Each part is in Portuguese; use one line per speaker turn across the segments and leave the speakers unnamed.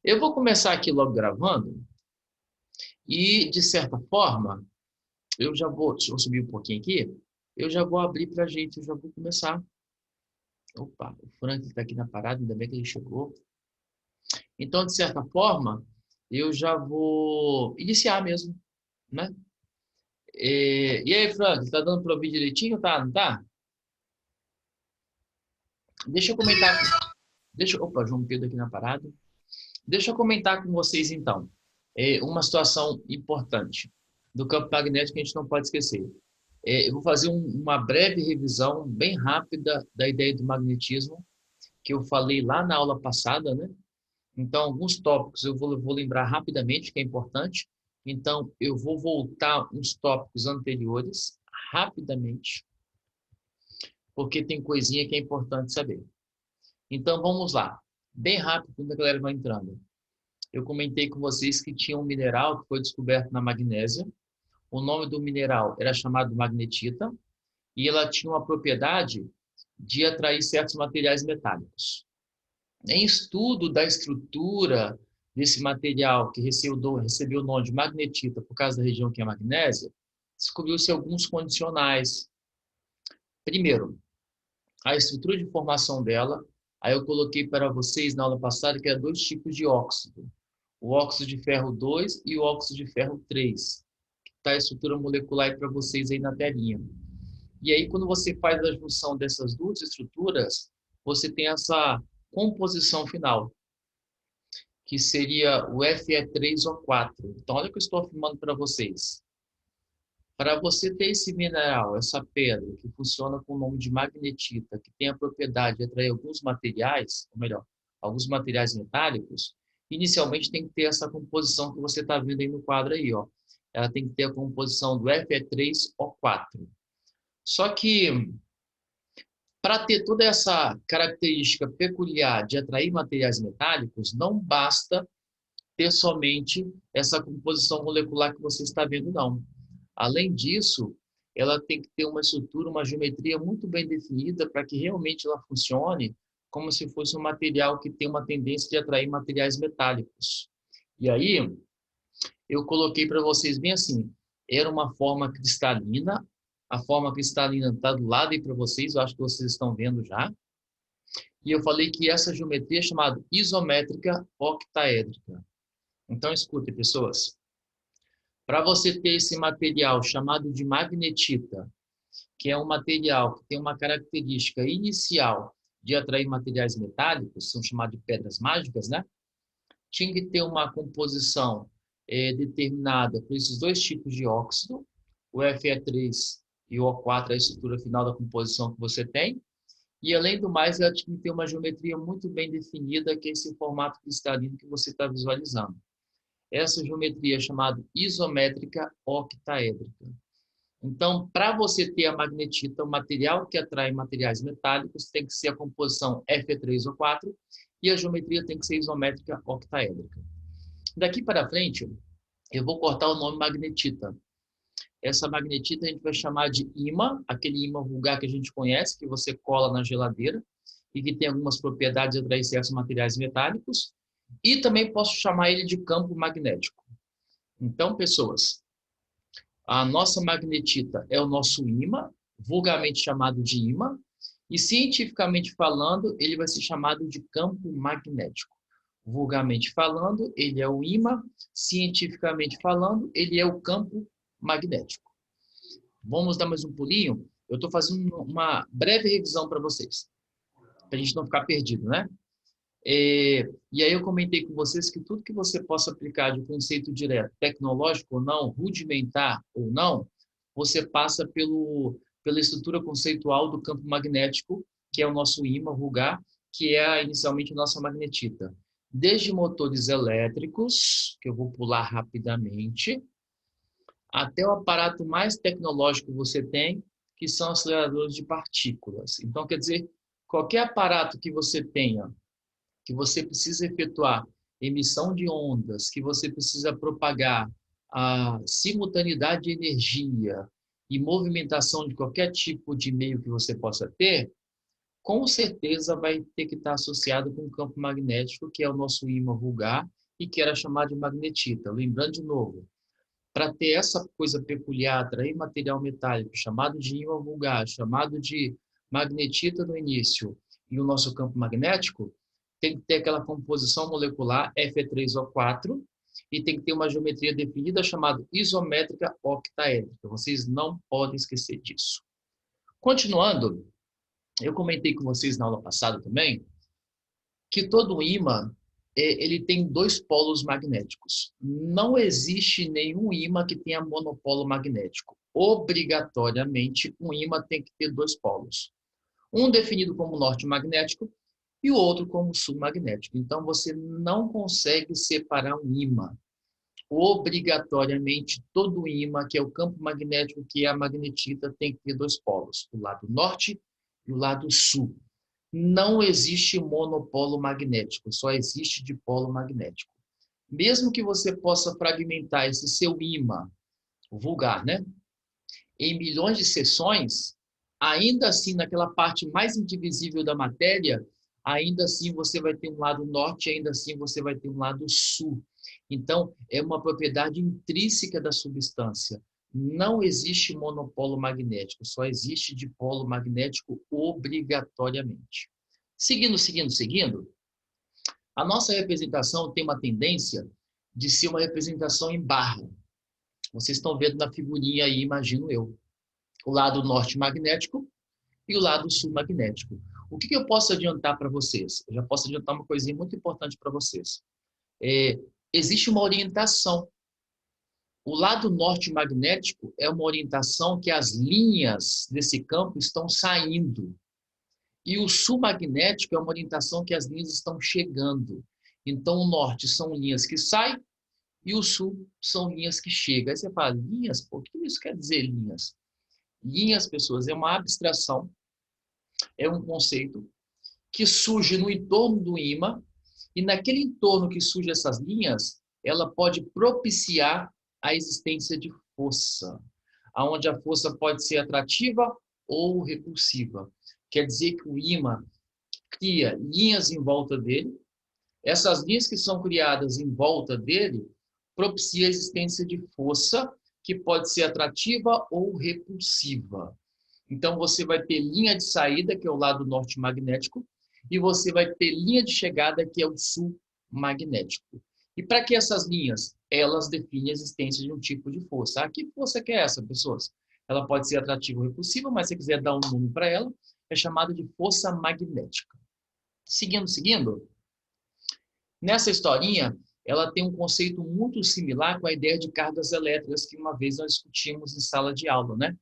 Eu vou começar aqui logo gravando e, de certa forma, eu já vou, deixa eu subir um pouquinho aqui, eu já vou abrir para a gente, eu já vou começar. Opa, o Frank está aqui na parada, ainda bem que ele chegou. Então, de certa forma, eu já vou iniciar mesmo, né? E aí, Frank, tá dando para ouvir direitinho, tá? Não tá? Deixa eu comentar, opa, João Pedro aqui na parada. Deixa eu comentar com vocês, então, uma situação importante do campo magnético que a gente não pode esquecer. Eu vou fazer uma breve revisão, bem rápida, da ideia do magnetismo, que eu falei lá na aula passada, né? Então, alguns tópicos eu vou lembrar rapidamente, que é importante. Então, eu vou voltar uns tópicos anteriores, rapidamente, porque tem coisinha que é importante saber. Então, vamos lá. Bem rápido, quando a galera vai entrando. Eu comentei com vocês que tinha um mineral que foi descoberto na Magnésia. O nome do mineral era chamado magnetita e ela tinha uma propriedade de atrair certos materiais metálicos. Em estudo da estrutura desse material que recebeu o nome de magnetita por causa da região que é a magnésia, descobriu-se alguns condicionais. Primeiro, a estrutura de formação dela, aí eu coloquei para vocês na aula passada que era dois tipos de óxido. O óxido de ferro 2 e o óxido de ferro 3. Está a estrutura molecular aí para vocês aí na telinha. E aí, quando você faz a junção dessas duas estruturas, você tem essa composição final, que seria o Fe3O4. Então, olha o que eu estou afirmando para vocês. Para você ter esse mineral, essa pedra, que funciona com o nome de magnetita, que tem a propriedade de atrair alguns materiais, ou melhor, alguns materiais metálicos, inicialmente tem que ter essa composição que você está vendo aí no quadro aí, ó. Ela tem que ter a composição do Fe3O4. Só que para ter toda essa característica peculiar de atrair materiais metálicos, não basta ter somente essa composição molecular que você está vendo, não. Além disso, ela tem que ter uma estrutura, uma geometria muito bem definida para que realmente ela funcione como se fosse um material que tem uma tendência de atrair materiais metálicos. E aí, eu coloquei para vocês bem assim, era uma forma cristalina, a forma cristalina está do lado aí para vocês, eu acho que vocês estão vendo já. E eu falei que essa geometria é chamada isométrica octaédrica. Então, escutem, pessoas. Para você ter esse material chamado de magnetita, que é um material que tem uma característica inicial de atrair materiais metálicos, são chamados de pedras mágicas, né? Tinha que ter uma composição determinada por esses dois tipos de óxido, o Fe3 e o O4, a estrutura final da composição que você tem, e, além do mais, ela tinha que ter uma geometria muito bem definida, que é esse formato cristalino que você está visualizando. Essa geometria é chamada isométrica octaédrica. Então, para você ter a magnetita, o material que atrai materiais metálicos tem que ser a composição Fe3O4 e a geometria tem que ser isométrica octaédrica. Daqui para frente, eu vou cortar o nome magnetita. Essa magnetita a gente vai chamar de ímã, aquele ímã vulgar que a gente conhece, que você cola na geladeira e que tem algumas propriedades de atrair certos materiais metálicos. E também posso chamar ele de campo magnético. Então, pessoas, a nossa magnetita é o nosso ímã, vulgarmente chamado de ímã, e cientificamente falando, ele vai ser chamado de campo magnético. Vulgarmente falando, ele é o ímã, cientificamente falando, ele é o campo magnético. Vamos dar mais um pulinho? Eu estou fazendo uma breve revisão para vocês, para a gente não ficar perdido, né? E aí eu comentei com vocês que tudo que você possa aplicar de conceito direto, tecnológico ou não, rudimentar ou não, você passa pela estrutura conceitual do campo magnético, que é o nosso ímã vulgar, que é inicialmente a nossa magnetita. Desde motores elétricos, que eu vou pular rapidamente, até o aparato mais tecnológico que você tem, que são aceleradores de partículas. Então, quer dizer, qualquer aparato que você tenha, que você precisa efetuar emissão de ondas, que você precisa propagar a simultaneidade de energia e movimentação de qualquer tipo de meio que você possa ter, com certeza vai ter que estar associado com o campo magnético, que é o nosso ímã vulgar e que era chamado de magnetita. Lembrando de novo, para ter essa coisa peculiar, atrair material metálico, chamado de ímã vulgar, chamado de magnetita no início, e o nosso campo magnético, tem que ter aquela composição molecular Fe3O4 e tem que ter uma geometria definida chamada isométrica octaédrica. Vocês não podem esquecer disso. Continuando, eu comentei com vocês na aula passada também que todo ímã ele tem dois polos magnéticos. Não existe nenhum ímã que tenha monopolo magnético. Obrigatoriamente, um ímã tem que ter dois polos. Um definido como norte magnético e o outro como sul magnético. Então, você não consegue separar um ímã. Obrigatoriamente, todo ímã, que é o campo magnético, que é a magnetita, tem que ter dois polos, o lado norte e o lado sul. Não existe monopolo magnético, só existe dipolo magnético. Mesmo que você possa fragmentar esse seu ímã vulgar, né, em milhões de seções, ainda assim, naquela parte mais indivisível da matéria, ainda assim você vai ter um lado norte, ainda assim você vai ter um lado sul. Então, é uma propriedade intrínseca da substância. Não existe monopolo magnético, só existe dipolo magnético obrigatoriamente. Seguindo, a nossa representação tem uma tendência de ser uma representação em barra. Vocês estão vendo na figurinha aí, imagino eu. O lado norte magnético e o lado sul magnético. O que eu posso adiantar para vocês? Eu já posso adiantar uma coisinha muito importante para vocês. Existe uma orientação. O lado norte magnético é uma orientação que as linhas desse campo estão saindo. E o sul magnético é uma orientação que as linhas estão chegando. Então, o norte são linhas que saem e o sul são linhas que chegam. Aí você fala, linhas? Pô, o que isso quer dizer, linhas? Linhas, pessoas, é uma abstração, é um conceito que surge no entorno do ímã, e naquele entorno que surgem essas linhas, ela pode propiciar a existência de força, aonde a força pode ser atrativa ou repulsiva. Quer dizer que o ímã cria linhas em volta dele, essas linhas que são criadas em volta dele propiciam a existência de força que pode ser atrativa ou repulsiva. Então, você vai ter linha de saída, que é o lado norte magnético, e você vai ter linha de chegada, que é o sul magnético. E para que essas linhas? Elas definem a existência de um tipo de força. Ah, que força que é essa, pessoas? Ela pode ser atrativa ou repulsiva, mas se você quiser dar um nome para ela, é chamada de força magnética. Seguindo, nessa historinha, ela tem um conceito muito similar com a ideia de cargas elétricas que uma vez nós discutimos em sala de aula, né?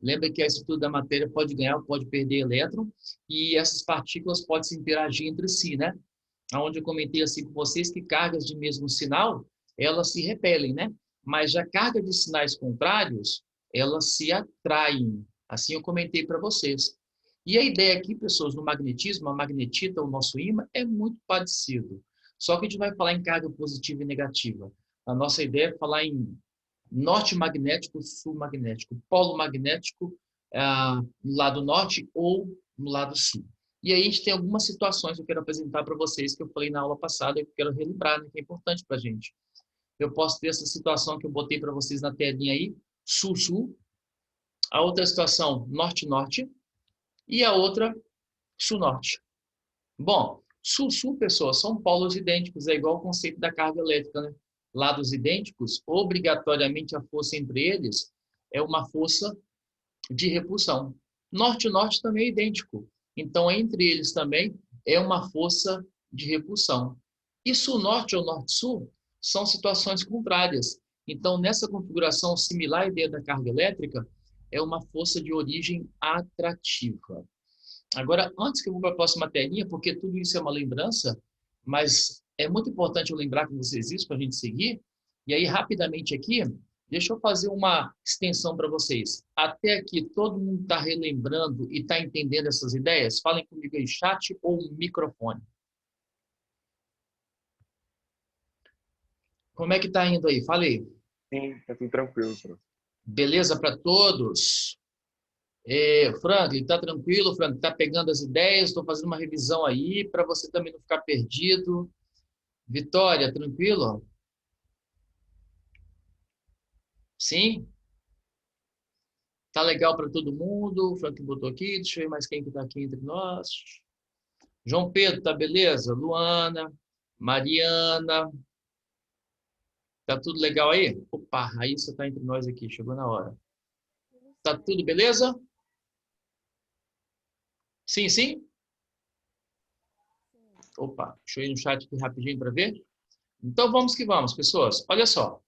Lembra que a estrutura da matéria pode ganhar ou pode perder elétron e essas partículas podem se interagir entre si, né? Onde eu comentei assim com vocês que cargas de mesmo sinal, elas se repelem, né? Mas já carga de sinais contrários, elas se atraem. Assim eu comentei para vocês. E a ideia aqui, pessoas, no magnetismo, a magnetita, o nosso ímã, é muito parecido. Só que a gente vai falar em carga positiva e negativa. A nossa ideia é falar em norte magnético, sul magnético, polo magnético no lado norte ou no lado sul. E aí a gente tem algumas situações que eu quero apresentar para vocês que eu falei na aula passada e que eu quero relembrar, né, que é importante para a gente. Eu posso ter essa situação que eu botei para vocês na telinha aí, sul-sul, a outra situação norte-norte e a outra sul-norte. Bom, sul-sul, pessoas, são polos idênticos, é igual o conceito da carga elétrica, né? Lados idênticos, obrigatoriamente a força entre eles é uma força de repulsão. Norte-norte também é idêntico. Então, entre eles também é uma força de repulsão. E sul-norte ou norte-sul são situações contrárias. Então, nessa configuração similar à ideia da carga elétrica, é uma força de origem atrativa. Agora, antes que eu vou para a próxima telinha, porque tudo isso é uma lembrança, mas é muito importante eu lembrar com vocês isso para a gente seguir. E aí, rapidamente aqui, deixa eu fazer uma extensão para vocês. Até aqui, todo mundo está relembrando e está entendendo essas ideias? Falem comigo aí, chat ou microfone. Como é que está indo aí? Falei.
Sim, tá tudo tranquilo, professor.
Beleza para todos? Franklin, tá tranquilo? Franklin, tá pegando as ideias? Estou fazendo uma revisão aí para você também não ficar perdido. Vitória, tranquilo? Sim? Tá legal para todo mundo? O Franklin botou aqui. Deixa eu ver mais quem que tá aqui entre nós. João Pedro, tá beleza? Luana, Mariana, tá tudo legal aí? Opa, a Raíssa tá entre nós aqui, chegou na hora. Tá tudo beleza? Sim, sim? Opa, deixa eu ir no chat aqui rapidinho para ver. Então vamos que vamos, pessoas. Olha só.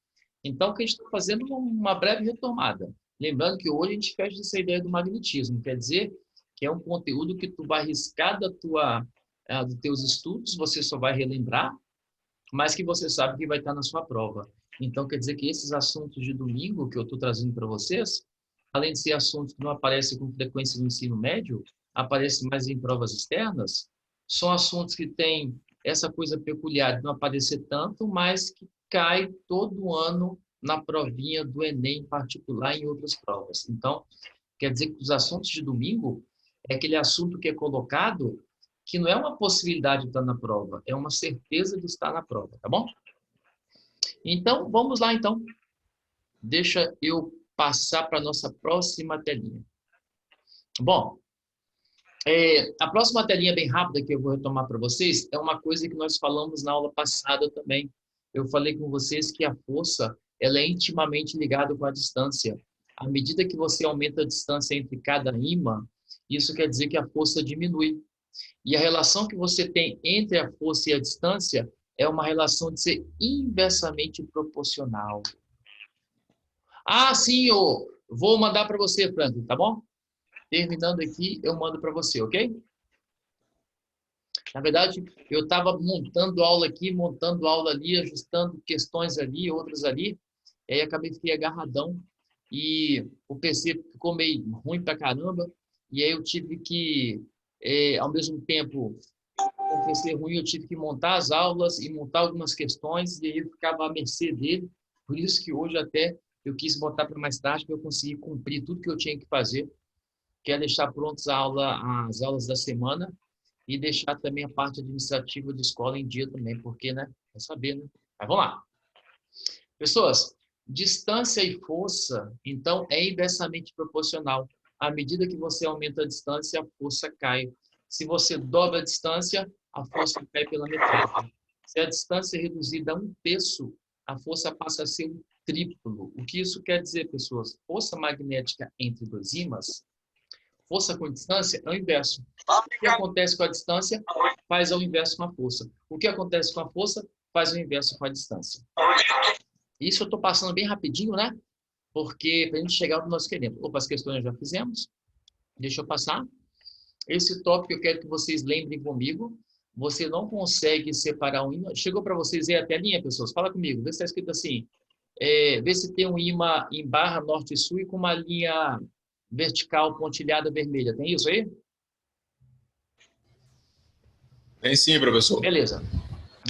Então, o que a gente está fazendo é uma breve retomada. Lembrando que hoje a gente fecha essa ideia do magnetismo, quer dizer que é um conteúdo que tu vai riscar dos teus estudos, você só vai relembrar, mas que você sabe que vai estar na sua prova. Então, quer dizer que esses assuntos de domingo que eu estou trazendo para vocês, além de ser assuntos que não aparecem com frequência no ensino médio, aparecem mais em provas externas, são assuntos que têm essa coisa peculiar de não aparecer tanto, mas que cai todo ano na provinha do Enem particular e em outras provas. Então, quer dizer que os assuntos de domingo é aquele assunto que é colocado que não é uma possibilidade de estar na prova, é uma certeza de estar na prova, tá bom? Então, vamos lá, então. Deixa eu passar para a nossa próxima telinha. Bom, a próxima telinha bem rápida que eu vou retomar para vocês é uma coisa que nós falamos na aula passada também. Eu falei com vocês que a força ela é intimamente ligada com a distância. À medida que você aumenta a distância entre cada ímã, isso quer dizer que a força diminui. E a relação que você tem entre a força e a distância é uma relação de ser inversamente proporcional. Ah, sim, eu vou mandar para você, Franklin, tá bom? Terminando aqui, eu mando para você, ok? Na verdade, eu estava montando aula aqui, montando aula ali, ajustando questões ali, outras ali, e aí acabei fiquei agarradão e o PC ficou meio ruim pra caramba, e aí eu tive que, ao mesmo tempo, com o PC ruim, eu tive que montar as aulas e montar algumas questões, e aí eu ficava à mercê dele, por isso que hoje até eu quis botar para mais tarde, para eu conseguir cumprir tudo que eu tinha que fazer, que é deixar prontas as aulas da semana, e deixar também a parte administrativa da escola em dia também, porque, né? É saber, né? Mas vamos lá. Pessoas, distância e força, então, é inversamente proporcional. À medida que você aumenta a distância, a força cai. Se você dobra a distância, a força cai pela metade. Se a distância é reduzida a 1/3, a força passa a ser um triplo. O que isso quer dizer, pessoas? Força magnética entre dois ímãs, força com distância é o inverso. O que acontece com a distância faz o inverso com a força. O que acontece com a força faz o inverso com a distância. Isso eu estou passando bem rapidinho, né? Porque para a gente chegar ao que nós queremos. Opa, as questões já fizemos. Deixa eu passar. Esse tópico eu quero que vocês lembrem comigo. Você não consegue separar um ímã. Chegou para vocês aí a telinha, pessoas? Fala comigo. Vê se está escrito assim. Vê se tem um ímã em barra norte e sul e com uma linha vertical pontilhada vermelha. Tem isso aí?
Tem sim, professor.
Beleza.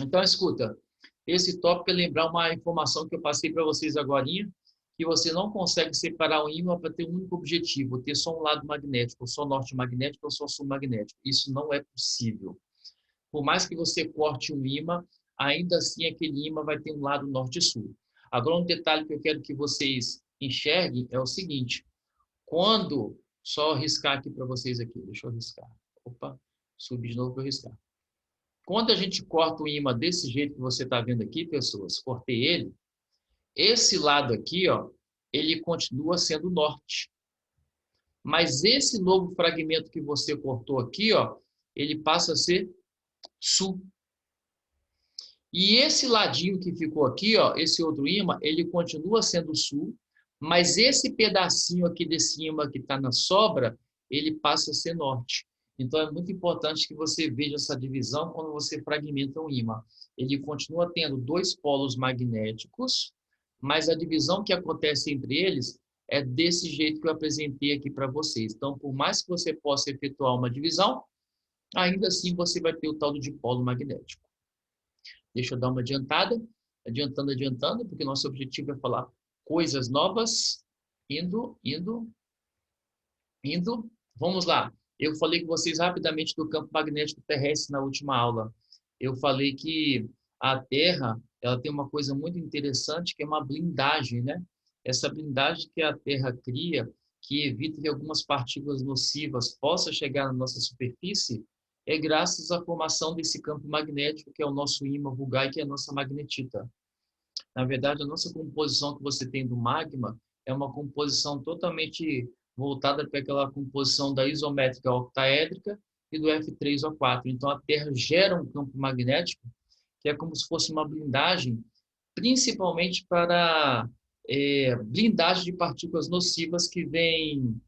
Então, escuta. Esse tópico é lembrar uma informação que eu passei para vocês agora, que você não consegue separar um ímã para ter um único objetivo, ter só um lado magnético, ou só norte magnético, ou só sul magnético. Isso não é possível. Por mais que você corte um ímã, ainda assim aquele ímã vai ter um lado norte e sul. Agora, um detalhe que eu quero que vocês enxerguem é o seguinte: quando, só riscar aqui para vocês aqui, deixa eu riscar. Opa, subir de novo para eu riscar. Quando a gente corta o ímã desse jeito que você está vendo aqui, pessoas, cortei ele, esse lado aqui, ó, ele continua sendo norte. Mas esse novo fragmento que você cortou aqui, ó, ele passa a ser sul. E esse ladinho que ficou aqui, ó, esse outro ímã, ele continua sendo sul, mas esse pedacinho aqui desse ímã que está na sobra, ele passa a ser norte. Então, é muito importante que você veja essa divisão quando você fragmenta um ímã. Ele continua tendo dois polos magnéticos, mas a divisão que acontece entre eles é desse jeito que eu apresentei aqui para vocês. Então, por mais que você possa efetuar uma divisão, ainda assim você vai ter o tal do dipolo magnético. Deixa eu dar uma adiantada, adiantando, porque nosso objetivo é falar coisas novas, indo. Indo, vamos lá. Eu falei com vocês rapidamente do campo magnético terrestre na última aula. Eu falei que a Terra, ela tem uma coisa muito interessante, que é uma blindagem, né? Essa blindagem que a Terra cria, que evita que algumas partículas nocivas possam chegar na nossa superfície, é graças à formação desse campo magnético, que é o nosso ímã vulgar, que é a nossa magnetita. Na verdade, a nossa composição que você tem do magma é uma composição totalmente voltada para aquela composição da isométrica octaédrica e do F3O4. Então, a Terra gera um campo magnético que é como se fosse uma blindagem, principalmente para blindagem de partículas nocivas que vêm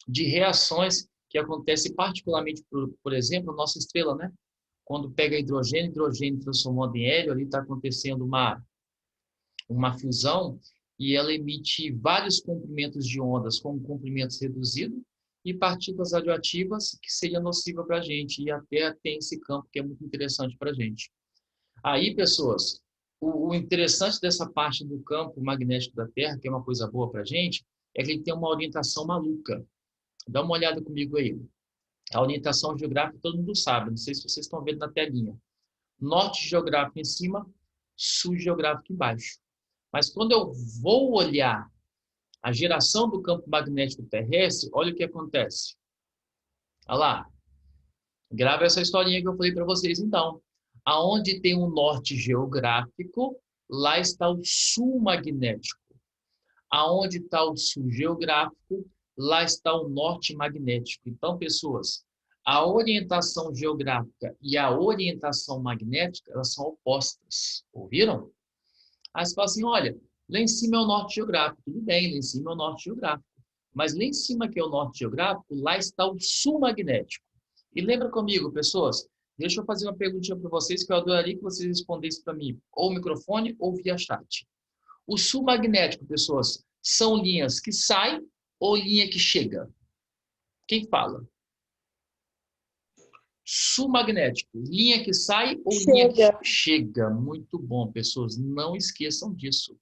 de reações que acontecem particularmente, por exemplo, a nossa estrela, né? Quando pega hidrogênio transformando em hélio, ali está acontecendo uma fusão e ela emite vários comprimentos de ondas, como comprimentos reduzidos e partículas radioativas que seria nociva para a gente. E a Terra tem esse campo que é muito interessante para a gente. Aí, pessoas, o interessante dessa parte do campo magnético da Terra, que é uma coisa boa para a gente, é que ele tem uma orientação maluca. Dá uma olhada comigo aí. A orientação geográfica todo mundo sabe, não sei se vocês estão vendo na telinha. Norte geográfico em cima, sul geográfico embaixo. Mas quando eu vou olhar a geração do campo magnético terrestre, olha o que acontece. Olha lá. Grava essa historinha que eu falei para vocês, então. Aonde tem um norte geográfico, lá está o sul magnético. Aonde está o sul geográfico, lá está o norte magnético. Então, pessoas, a orientação geográfica e a orientação magnética, elas são opostas. Ouviram? Aí você fala assim, olha, lá em cima é o norte geográfico. Tudo bem, lá em cima é o norte geográfico. Mas lá em cima que é o norte geográfico, lá está o sul magnético. E lembra comigo, pessoas, deixa eu fazer uma perguntinha para vocês que eu adoraria que vocês respondessem para mim, ou microfone ou via chat. O sul magnético, pessoas, são linhas que saem ou linha que chega? Quem fala? Sul magnético, linha que sai ou linha que chega? Muito bom, pessoas, não esqueçam disso.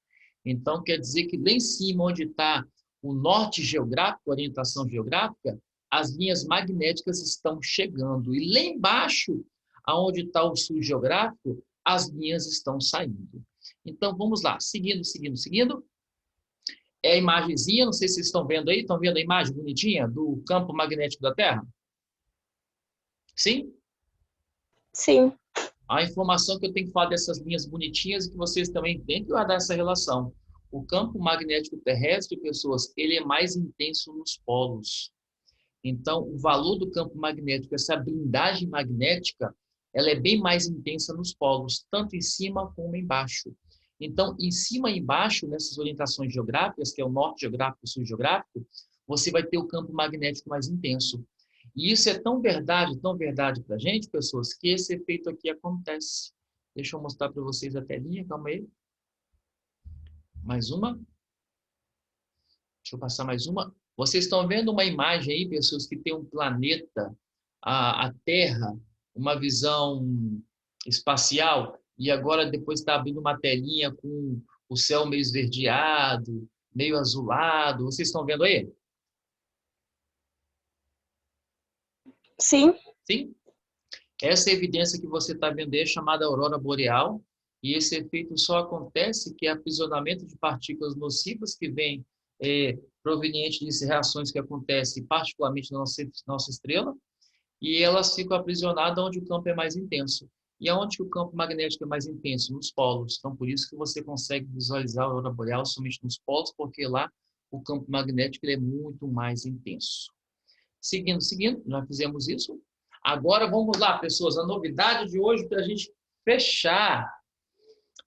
Então, quer dizer que lá em cima, onde está o norte geográfico, orientação geográfica, as linhas magnéticas estão chegando. E lá embaixo, aonde está o sul geográfico, as linhas estão saindo. Então, vamos lá, seguindo. É a imagenzinha, não sei se vocês estão vendo aí, estão vendo a imagem bonitinha do campo magnético da Terra? Sim?
Sim.
A informação que eu tenho que falar dessas linhas bonitinhas e que vocês também têm que guardar essa relação. O campo magnético terrestre, pessoas, ele é mais intenso nos polos. Então, o valor do campo magnético, essa blindagem magnética, ela é bem mais intensa nos polos, tanto em cima como embaixo. Então, em cima e embaixo, nessas orientações geográficas, que é o norte geográfico e o sul geográfico, você vai ter o campo magnético mais intenso. E isso é tão verdade para a gente, pessoas, que esse efeito aqui acontece. Deixa eu mostrar para vocês a telinha, calma aí. Mais uma. Deixa eu passar mais uma. Vocês estão vendo uma imagem aí, pessoas, que tem um planeta, a Terra, uma visão espacial, e agora depois está abrindo uma telinha com o céu meio esverdeado, meio azulado. Vocês estão vendo aí?
Sim.
Sim? Essa evidência que você está vendo é chamada aurora boreal, e esse efeito só acontece que é aprisionamento de partículas nocivas que vem proveniente de reações que acontecem particularmente na nossa estrela, e elas ficam aprisionadas onde o campo é mais intenso. E aonde que o campo magnético é mais intenso? Nos polos. Então, por isso que você consegue visualizar a aurora boreal somente nos polos, porque lá o campo magnético ele é muito mais intenso. Seguindo, nós fizemos isso. Agora vamos lá, pessoas, a novidade de hoje para a gente fechar.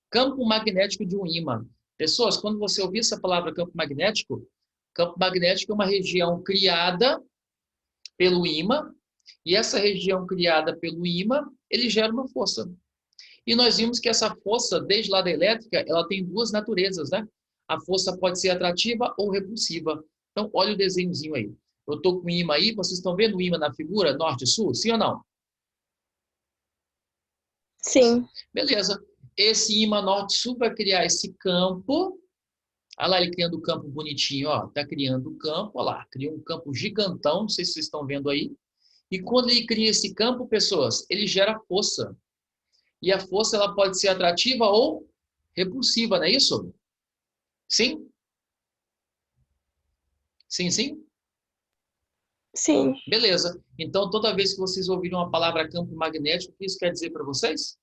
Campo magnético de um ímã. Pessoas, quando você ouvir essa palavra campo magnético é uma região criada pelo ímã, e essa região criada pelo ímã, ele gera uma força. E nós vimos que essa força, desde lá da elétrica, ela tem duas naturezas, né? A força pode ser atrativa ou repulsiva. Então, olha o desenhozinho aí. Eu estou com o ímã aí, vocês estão vendo o ímã na figura, norte e sul? Sim ou não?
Sim.
Beleza. Esse ímã norte-sul vai criar esse campo Olha lá ele criando o campo bonitinho, ó. Tá criando o campo, olha lá. Cria um campo gigantão, não sei se vocês estão vendo aí. E quando ele cria esse campo, pessoas, ele gera força. E a força ela pode ser atrativa ou repulsiva, não é isso? Sim? Sim, sim?
Sim.
Beleza. Então, toda vez que vocês ouvirem uma palavra campo magnético, o que isso quer dizer para vocês?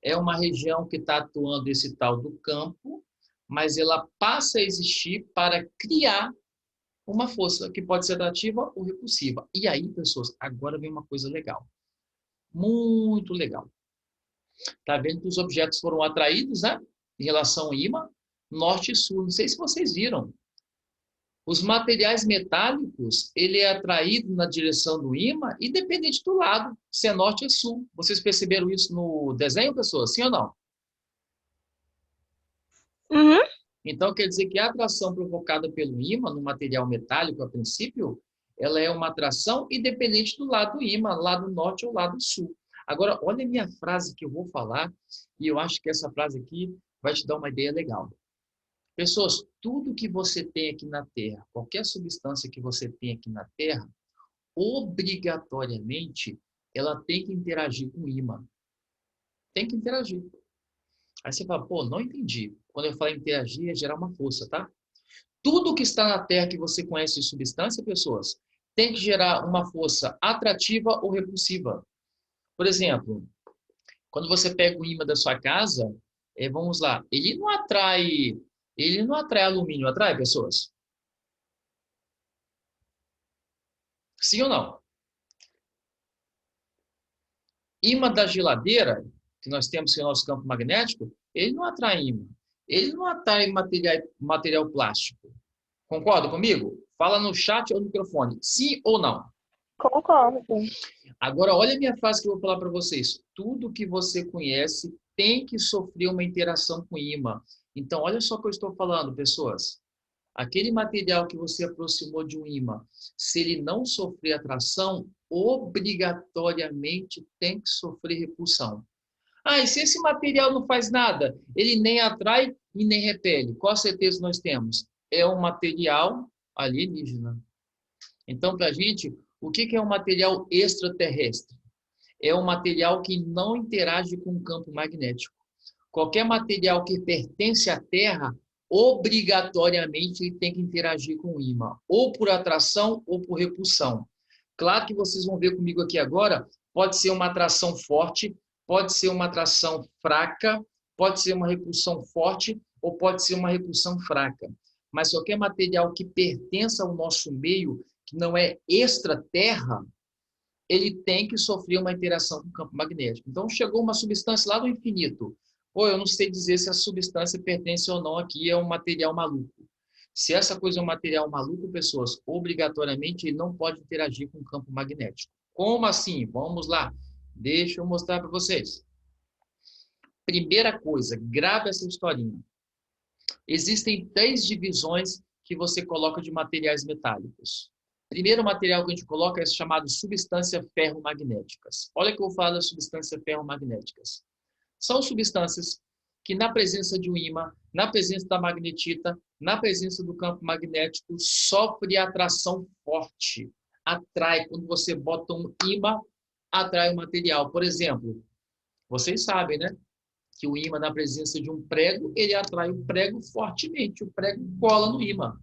É uma região que está atuando esse tal do campo, mas ela passa a existir para criar uma força que pode ser atrativa ou repulsiva. E aí, pessoas, agora vem uma coisa legal. Muito legal. Tá vendo que os objetos foram atraídos, né? Em relação ao ímã, norte e sul. Não sei se vocês viram. Os materiais metálicos, ele é atraído na direção do ímã, independente do lado, se é norte ou sul. Vocês perceberam isso no desenho, pessoas? Sim ou não?
Uhum.
Então, quer dizer que a atração provocada pelo ímã no material metálico, a princípio, ela é uma atração independente do lado do ímã, lado norte ou lado sul. Agora, olha a minha frase que eu vou falar, e eu acho que essa frase aqui vai te dar uma ideia legal. Pessoas, tudo que você tem aqui na Terra, qualquer substância que você tem aqui na Terra, obrigatoriamente, ela tem que interagir com o ímã. Tem que interagir. Aí você fala, pô, não entendi. Quando eu falo interagir, é gerar uma força, tá? Tudo que está na Terra que você conhece de substância, pessoas, tem que gerar uma força atrativa ou repulsiva. Por exemplo, quando você pega o ímã da sua casa, vamos lá, ele não atrai alumínio, atrai pessoas? Sim ou não? Ímã da geladeira, que nós temos que é o nosso campo magnético, ele não atrai ímã. Ele não atrai material plástico. Concorda comigo? Fala no chat ou no microfone. Sim ou não?
Concordo.
Agora, olha a minha frase que eu vou falar para vocês. Tudo que você conhece tem que sofrer uma interação com ímã. Então, olha só o que eu estou falando, pessoas. Aquele material que você aproximou de um ímã, se ele não sofrer atração, obrigatoriamente tem que sofrer repulsão. Ah, e se esse material não faz nada? Ele nem atrai e nem repele. Qual certeza nós temos? É um material alienígena. Então, para a gente, o que é um material extraterrestre? É um material que não interage com o campo magnético. Qualquer material que pertence à Terra, obrigatoriamente ele tem que interagir com o ímã, ou por atração ou por repulsão. Claro que vocês vão ver comigo aqui agora, pode ser uma atração forte, pode ser uma atração fraca, pode ser uma repulsão forte ou pode ser uma repulsão fraca. Mas qualquer material que pertença ao nosso meio, que não é extraterra, ele tem que sofrer uma interação com o campo magnético. Então, chegou uma substância lá do infinito. Pô, eu não sei dizer se a substância pertence ou não aqui, é um material maluco. Se essa coisa é um material maluco, pessoas, obrigatoriamente ele não pode interagir com o campo magnético. Como assim? Vamos lá. Deixa eu mostrar para vocês. Primeira coisa, grave essa historinha. Existem 3 divisões que você coloca de materiais metálicos. Primeiro material que a gente coloca é chamado substância ferromagnéticas. Olha que eu vou falar das substâncias ferromagnéticas. São substâncias que na presença de um ímã, na presença da magnetita, na presença do campo magnético, sofre atração forte. Atrai, quando você bota um ímã, atrai o material. Por exemplo, vocês sabem, né? Que o ímã, na presença de um prego, ele atrai o prego fortemente. O prego cola no ímã.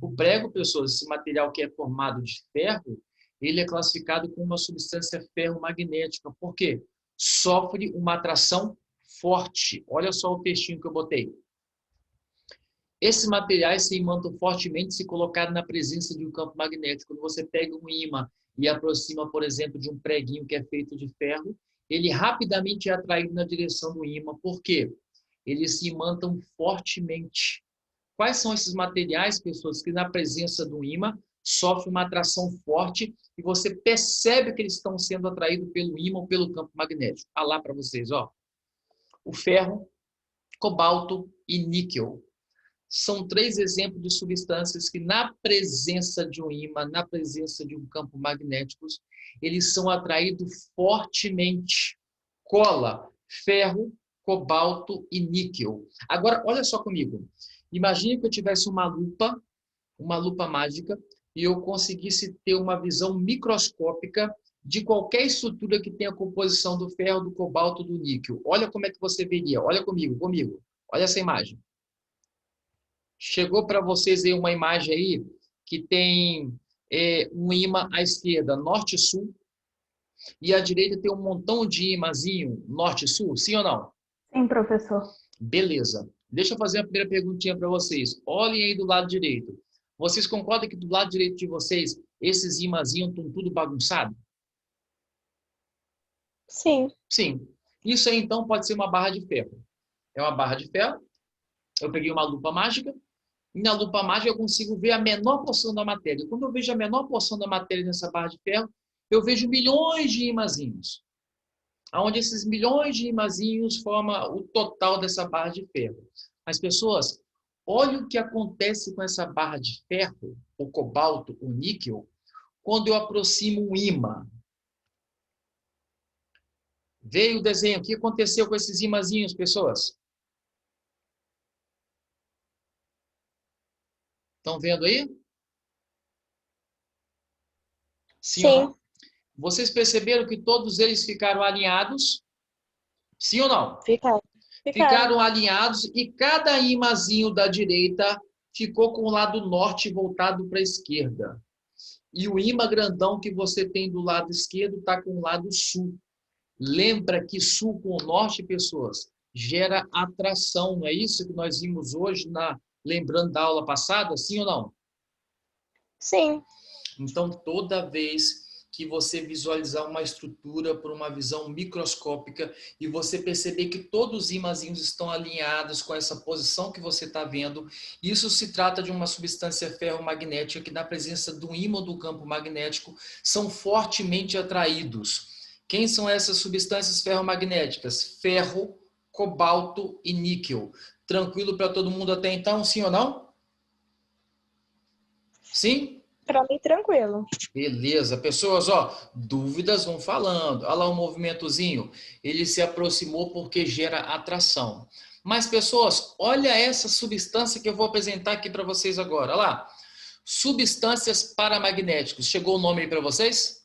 O prego, pessoas, esse material que é formado de ferro, ele é classificado como uma substância ferromagnética. Por quê? Sofre uma atração forte. Olha só o textinho que eu botei. Esses materiais se imantam fortemente se colocados na presença de um campo magnético. Quando você pega um ímã e aproxima, por exemplo, de um preguinho que é feito de ferro, ele rapidamente é atraído na direção do ímã. Por quê? Eles se imantam fortemente. Quais são esses materiais, pessoas, que na presença do ímã sofrem uma atração forte e você percebe que eles estão sendo atraídos pelo ímã ou pelo campo magnético? Ah lá para vocês, ó. O ferro, cobalto e níquel. São 3 exemplos de substâncias que na presença de um ímã, na presença de um campo magnético, eles são atraídos fortemente. Cola, ferro, cobalto e níquel. Agora, olha só comigo. Imagine que eu tivesse uma lupa mágica, e eu conseguisse ter uma visão microscópica de qualquer estrutura que tenha a composição do ferro, do cobalto, do níquel. Olha como é que você veria. Olha comigo. Olha essa imagem. Chegou para vocês aí uma imagem aí que tem um ímã à esquerda, norte e sul, e à direita tem um montão de ímãzinho, norte e sul, sim ou não?
Sim, professor.
Beleza. Deixa eu fazer a primeira perguntinha para vocês. Olhem aí do lado direito. Vocês concordam que do lado direito de vocês, esses ímãzinhos estão tudo bagunçado?
Sim.
Sim. Isso aí, então, pode ser uma barra de ferro. É uma barra de ferro. Eu peguei uma lupa mágica. E na lupa mágica eu consigo ver a menor porção da matéria. Quando eu vejo a menor porção da matéria nessa barra de ferro, eu vejo milhões de ímãzinhos. Onde esses milhões de ímãzinhos formam o total dessa barra de ferro. Mas, pessoas, olha o que acontece com essa barra de ferro, o cobalto, o níquel, quando eu aproximo um ímã. Veio o desenho. O que aconteceu com esses ímãzinhos, pessoas? Estão vendo aí? Sim ou não? Vocês perceberam que todos eles ficaram alinhados? Sim ou não? Ficaram alinhados e cada ímãzinho da direita ficou com o lado norte voltado para a esquerda. E o ímã grandão que você tem do lado esquerdo está com o lado sul. Lembra que sul com o norte, pessoas, gera atração. Não é isso que nós vimos hoje, lembrando da aula passada? Sim ou não?
Sim.
Então, toda vez que você visualizar uma estrutura por uma visão microscópica e você perceber que todos os ímãzinhos estão alinhados com essa posição que você está vendo, isso se trata de uma substância ferromagnética que, na presença do ímã do campo magnético, são fortemente atraídos. Quem são essas substâncias ferromagnéticas? Ferro, cobalto e níquel. Tranquilo para todo mundo até então, sim ou não? Sim?
Para mim, tranquilo.
Beleza. Pessoas, dúvidas vão falando. Olha lá o movimentozinho. Ele se aproximou porque gera atração. Mas, pessoas, olha essa substância que eu vou apresentar aqui para vocês agora. Olha lá. Substâncias paramagnéticas. Chegou o nome aí para vocês?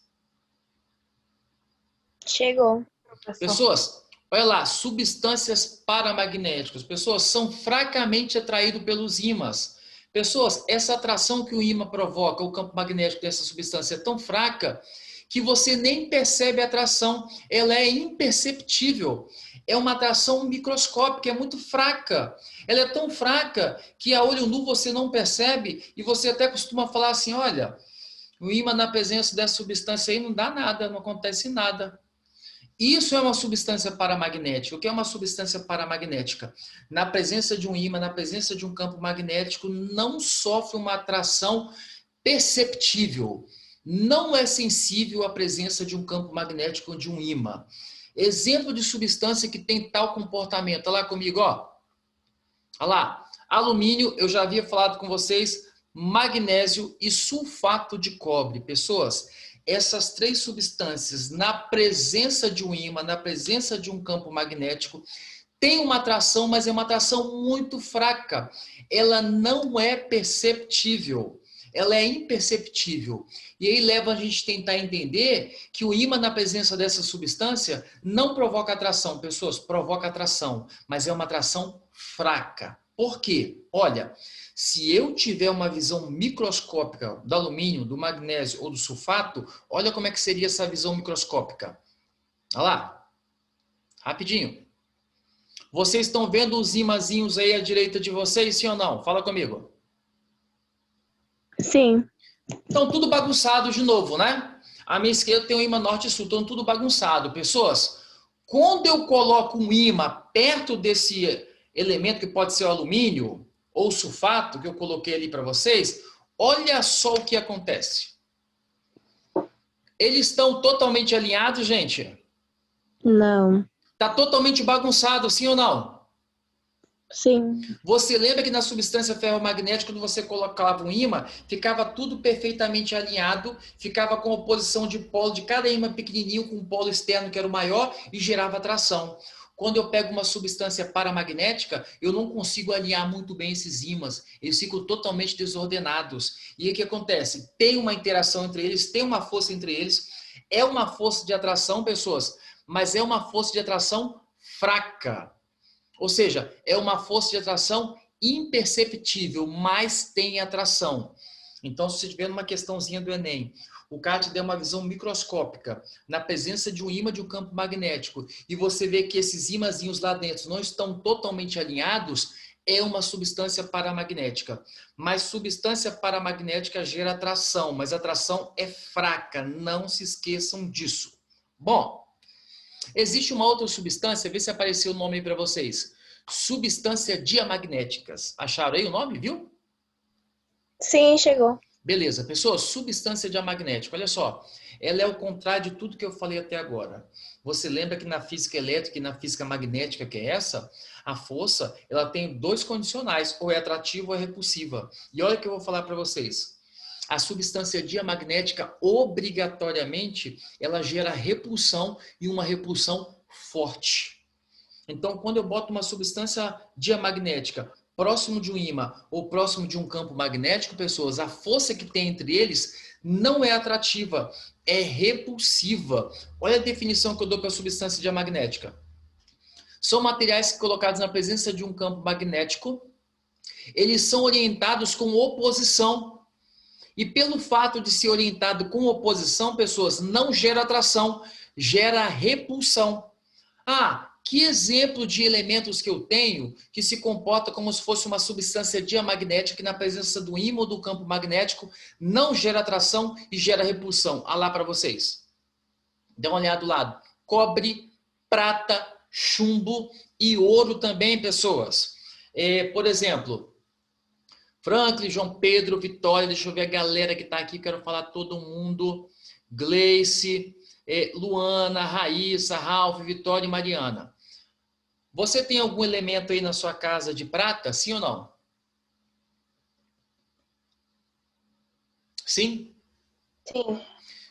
Chegou, professor.
Pessoas, olha lá. Substâncias paramagnéticas. Pessoas, são fracamente atraídas pelos ímãs. Pessoas, essa atração que o ímã provoca, o campo magnético dessa substância é tão fraca que você nem percebe a atração. Ela é imperceptível. É uma atração microscópica, é muito fraca. Ela é tão fraca que a olho nu você não percebe e você até costuma falar assim, olha, o ímã na presença dessa substância aí não dá nada, não acontece nada. Isso é uma substância paramagnética. O que é uma substância paramagnética? Na presença de um ímã, na presença de um campo magnético, não sofre uma atração perceptível. Não é sensível à presença de um campo magnético ou de um ímã. Exemplo de substância que tem tal comportamento. Olha lá comigo, ó. Olha lá. Alumínio, eu já havia falado com vocês, magnésio e sulfato de cobre. Pessoas, essas três substâncias, na presença de um ímã, na presença de um campo magnético, tem uma atração, mas é uma atração muito fraca. Ela não é perceptível. Ela é imperceptível. E aí leva a gente a tentar entender que o ímã na presença dessa substância não provoca atração. Pessoas, provoca atração, mas é uma atração fraca. Por quê? Olha, se eu tiver uma visão microscópica do alumínio, do magnésio ou do sulfato, olha como é que seria essa visão microscópica. Olha lá. Rapidinho. Vocês estão vendo os ímãzinhos aí à direita de vocês, sim ou não? Fala comigo.
Sim.
Estão tudo bagunçado de novo, né? À minha esquerda tem um ímã norte e sul, estão tudo bagunçado. Pessoas, quando eu coloco um ímã perto desse elemento que pode ser o alumínio ou sulfato, que eu coloquei ali para vocês, olha só o que acontece. Eles estão totalmente alinhados, gente?
Não.
Está totalmente bagunçado, sim ou não?
Sim.
Você lembra que na substância ferromagnética, quando você colocava um ímã, ficava tudo perfeitamente alinhado, ficava com a oposição de polo de cada ímã pequenininho com um polo externo que era o maior e gerava atração. Quando eu pego uma substância paramagnética, eu não consigo alinhar muito bem esses ímãs. Eles ficam totalmente desordenados. E aí o que acontece? Tem uma interação entre eles, tem uma força entre eles. É uma força de atração, pessoas, mas é uma força de atração fraca. Ou seja, é uma força de atração imperceptível, mas tem atração. Então, se você tiver numa questãozinha do Enem, o cara te der uma visão microscópica na presença de um ímã de um campo magnético e você vê que esses ímãzinhos lá dentro não estão totalmente alinhados, é uma substância paramagnética. Mas substância paramagnética gera atração, mas a atração é fraca, não se esqueçam disso. Bom, existe uma outra substância, vê se apareceu o nome aí para vocês. Substância diamagnéticas. Acharam aí o nome, viu?
Sim, chegou.
Beleza, pessoal, substância diamagnética, olha só, ela é o contrário de tudo que eu falei até agora. Você lembra que na física elétrica e na física magnética, que é essa, a força, ela tem dois condicionais, ou é atrativa ou é repulsiva. E olha o que eu vou falar para vocês. A substância diamagnética, obrigatoriamente, ela gera repulsão e uma repulsão forte. Então, quando eu boto uma substância diamagnética próximo de um ímã ou próximo de um campo magnético, pessoas, a força que tem entre eles não é atrativa, é repulsiva. Olha a definição que eu dou para a substância diamagnética. São materiais colocados na presença de um campo magnético, eles são orientados com oposição. E pelo fato de ser orientado com oposição, pessoas, não gera atração, gera repulsão. Ah, que exemplo de elementos que eu tenho que se comporta como se fosse uma substância diamagnética que na presença do ímã ou do campo magnético não gera atração e gera repulsão. Olha lá para vocês. Dá uma olhada do lado. Cobre, prata, chumbo e ouro também, pessoas. Por exemplo, Franklin, João Pedro, Vitória, deixa eu ver a galera que está aqui, quero falar todo mundo. Gleice, Luana, Raíssa, Ralf, Vitória e Mariana. Você tem algum elemento aí na sua casa de prata, sim ou não? Sim?
Sim.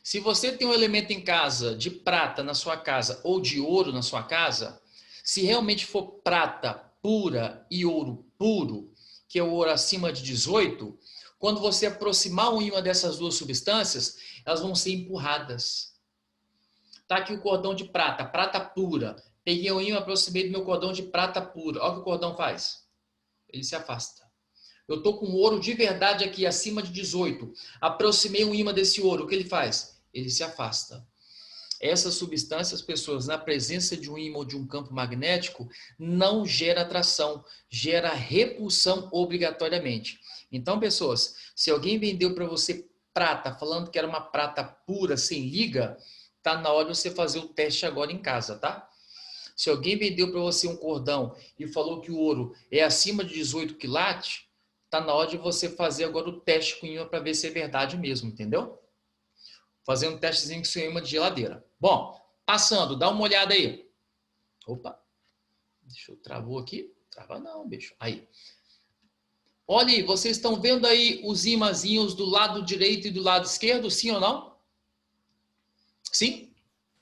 Se você tem um elemento em casa de prata na sua casa ou de ouro na sua casa, se realmente for prata pura e ouro puro, que é o ouro acima de 18, quando você aproximar um ímã dessas duas substâncias, elas vão ser empurradas. Tá aqui o cordão de prata, prata pura. Peguei o ímã, aproximei do meu cordão de prata pura. Olha o que o cordão faz. Ele se afasta. Eu estou com ouro de verdade aqui, acima de 18. Aproximei o ímã desse ouro. O que ele faz? Ele se afasta. Essas substâncias, pessoas, na presença de um ímã ou de um campo magnético, não gera atração, gera repulsão obrigatoriamente. Então, pessoas, se alguém vendeu para você prata, falando que era uma prata pura, sem liga, tá na hora de você fazer o teste agora em casa, tá? Se alguém vendeu para você um cordão e falou que o ouro é acima de 18 quilates, tá na hora de você fazer agora o teste com ímã para ver se é verdade mesmo, entendeu? Fazer um testezinho com seu ímã de geladeira. Bom, passando, dá uma olhada aí. Opa, deixa eu travou aqui. Trava não, bicho. Aí. Olha aí, vocês estão vendo aí os ímãzinhos do lado direito e do lado esquerdo, sim ou não? Sim?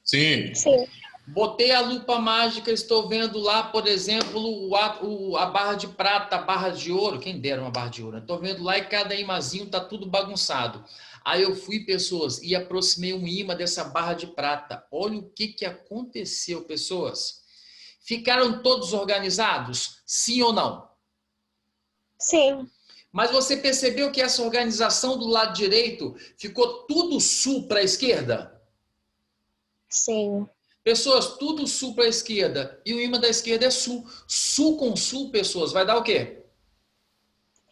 Sim.
Sim.
Botei a lupa mágica, estou vendo lá, por exemplo, a barra de prata, a barra de ouro. Quem dera uma barra de ouro. Estou vendo lá e cada imazinho está tudo bagunçado. Aí eu fui, pessoas, e aproximei um imã dessa barra de prata. Olha o que aconteceu, pessoas. Ficaram todos organizados? Sim ou não?
Sim.
Mas você percebeu que essa organização do lado direito ficou tudo sul para a esquerda?
Sim.
Pessoas, tudo sul para a esquerda. E o ímã da esquerda é sul. Sul com sul, pessoas, vai dar o quê?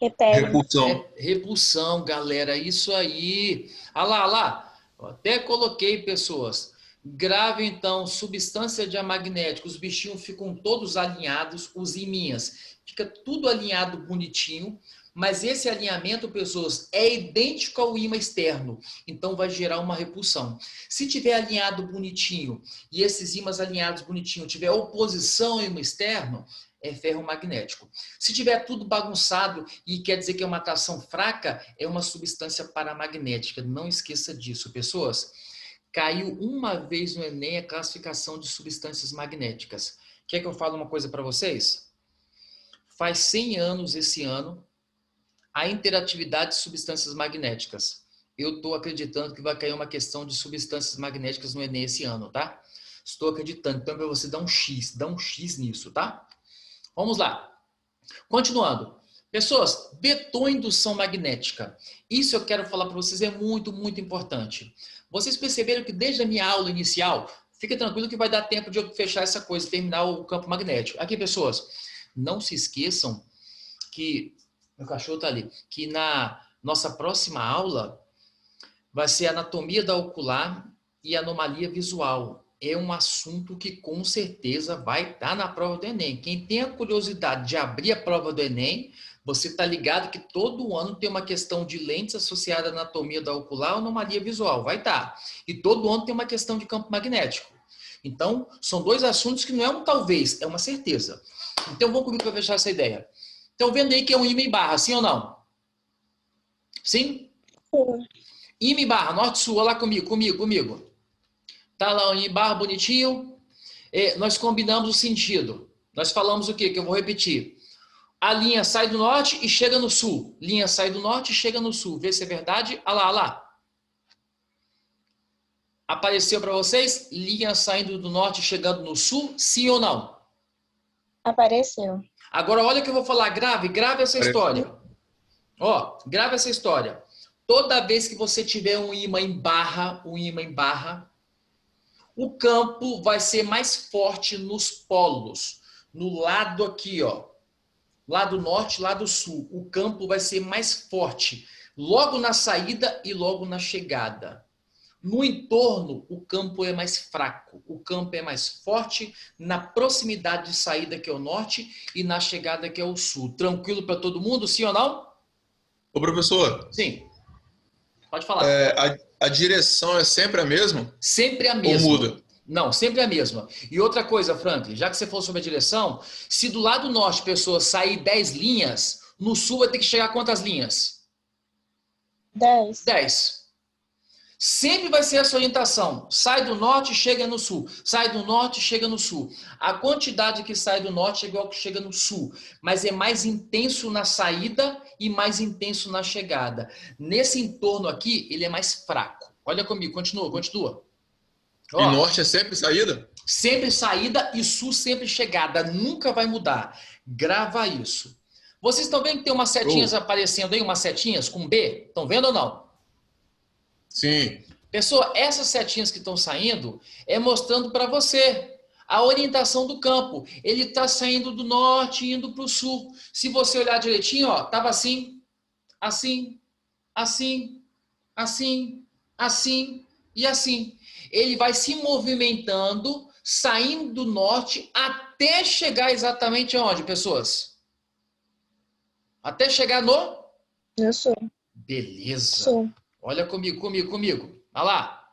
Repele.
Repulsão.
Repulsão, galera. Isso aí. Ah lá, ah lá. Eu até coloquei, pessoas. Grave, então, substância diamagnética. Os bichinhos ficam todos alinhados, os iminhas. Fica tudo alinhado bonitinho. Mas esse alinhamento, pessoas, é idêntico ao ímã externo. Então, vai gerar uma repulsão. Se tiver alinhado bonitinho e esses ímãs alinhados bonitinho tiver oposição ao ímã externo, é ferromagnético. Se tiver tudo bagunçado e quer dizer que é uma atração fraca, é uma substância paramagnética. Não esqueça disso, pessoas. Caiu uma vez no Enem a classificação de substâncias magnéticas. Quer que eu fale uma coisa para vocês? Faz 100 anos esse ano a interatividade de substâncias magnéticas. Eu estou acreditando que vai cair uma questão de substâncias magnéticas no Enem esse ano, tá? Estou acreditando. Então, para você dar um X nisso, tá? Vamos lá. Continuando. Pessoas, betoindução magnética. Isso eu quero falar para vocês, é muito, muito importante. Vocês perceberam que desde a minha aula inicial, fica tranquilo que vai dar tempo de eu fechar essa coisa, terminar o campo magnético. Aqui, pessoas, não se esqueçam que, meu cachorro está ali, que na nossa próxima aula vai ser anatomia da ocular e anomalia visual. É um assunto que com certeza vai estar na prova do Enem. Quem tem a curiosidade de abrir a prova do Enem, você está ligado que todo ano tem uma questão de lentes associada à anatomia da ocular ou anomalia visual. Vai estar. E todo ano tem uma questão de campo magnético. Então, são dois assuntos que não é um talvez, é uma certeza. Então, vamos comigo para fechar essa ideia. Estão vendo aí que é um ímã em barra, sim ou não? Sim?
Sim.
Ímã em barra, norte-sul, olha lá comigo. Tá lá o ímã em barra, bonitinho. Nós combinamos o sentido. Nós falamos o quê? Que eu vou repetir. A linha sai do norte e chega no sul. Linha sai do norte e chega no sul. Vê se é verdade. Olha lá. Apareceu para vocês? Linha saindo do norte e chegando no sul? Sim ou não?
Apareceu.
Agora, olha o que eu vou falar. Grave essa história. Ó, grave essa história. Toda vez que você tiver um ímã em barra, o campo vai ser mais forte nos polos. No lado aqui, ó. Lado norte, lado sul. O campo vai ser mais forte. Logo na saída e logo na chegada. No entorno, o campo é mais fraco. O campo é mais forte na proximidade de saída, que é o norte, e na chegada, que é o sul. Tranquilo para todo mundo, sim ou não?
Ô, professor.
Sim. Pode falar.
A direção é sempre a mesma?
Sempre a mesma.
Ou muda?
Não, sempre a mesma. E outra coisa, Franklin, já que você falou sobre a direção, se do lado norte a pessoa sair 10 linhas, no sul vai ter que chegar a quantas linhas?
10.
10. Sempre vai ser essa orientação. Sai do norte e chega no sul. Sai do norte e chega no sul. A quantidade que sai do norte é igual que chega no sul. Mas é mais intenso na saída e mais intenso na chegada. Nesse entorno aqui, ele é mais fraco. Olha comigo, continua.
Ó, e norte é sempre saída?
Sempre saída e sul sempre chegada. Nunca vai mudar. Grava isso. Vocês estão vendo que tem umas setinhas aparecendo aí? Umas setinhas com B? Estão vendo ou não?
Sim.
Pessoal, essas setinhas que estão saindo é mostrando para você a orientação do campo. Ele está saindo do norte e indo para o sul. Se você olhar direitinho, ó, estava assim e assim. Ele vai se movimentando, saindo do norte até chegar exatamente aonde, pessoas? Até chegar no?
No sul.
Beleza.
Sul.
Olha comigo. Olha lá.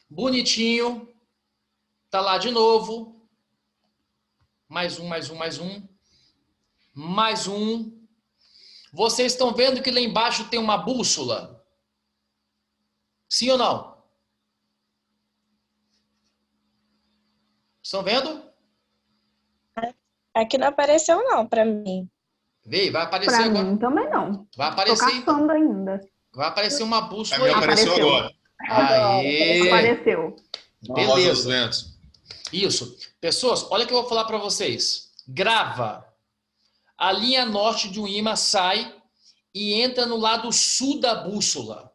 Bonitinho. Tá lá de novo. Mais um. Vocês estão vendo que lá embaixo tem uma bússola? Sim ou não? Estão vendo?
Aqui não apareceu não, para mim.
Veio, vai aparecer
pra
agora.
Mim também não.
Vai aparecer.
Tô caçando ainda.
Vai aparecer uma bússola
A minha
aí.
apareceu agora.
Aê!
Apareceu.
Beleza. Isso. Pessoas, olha o que eu vou falar para vocês. Grava. A linha norte de um ímã sai e entra no lado sul da bússola.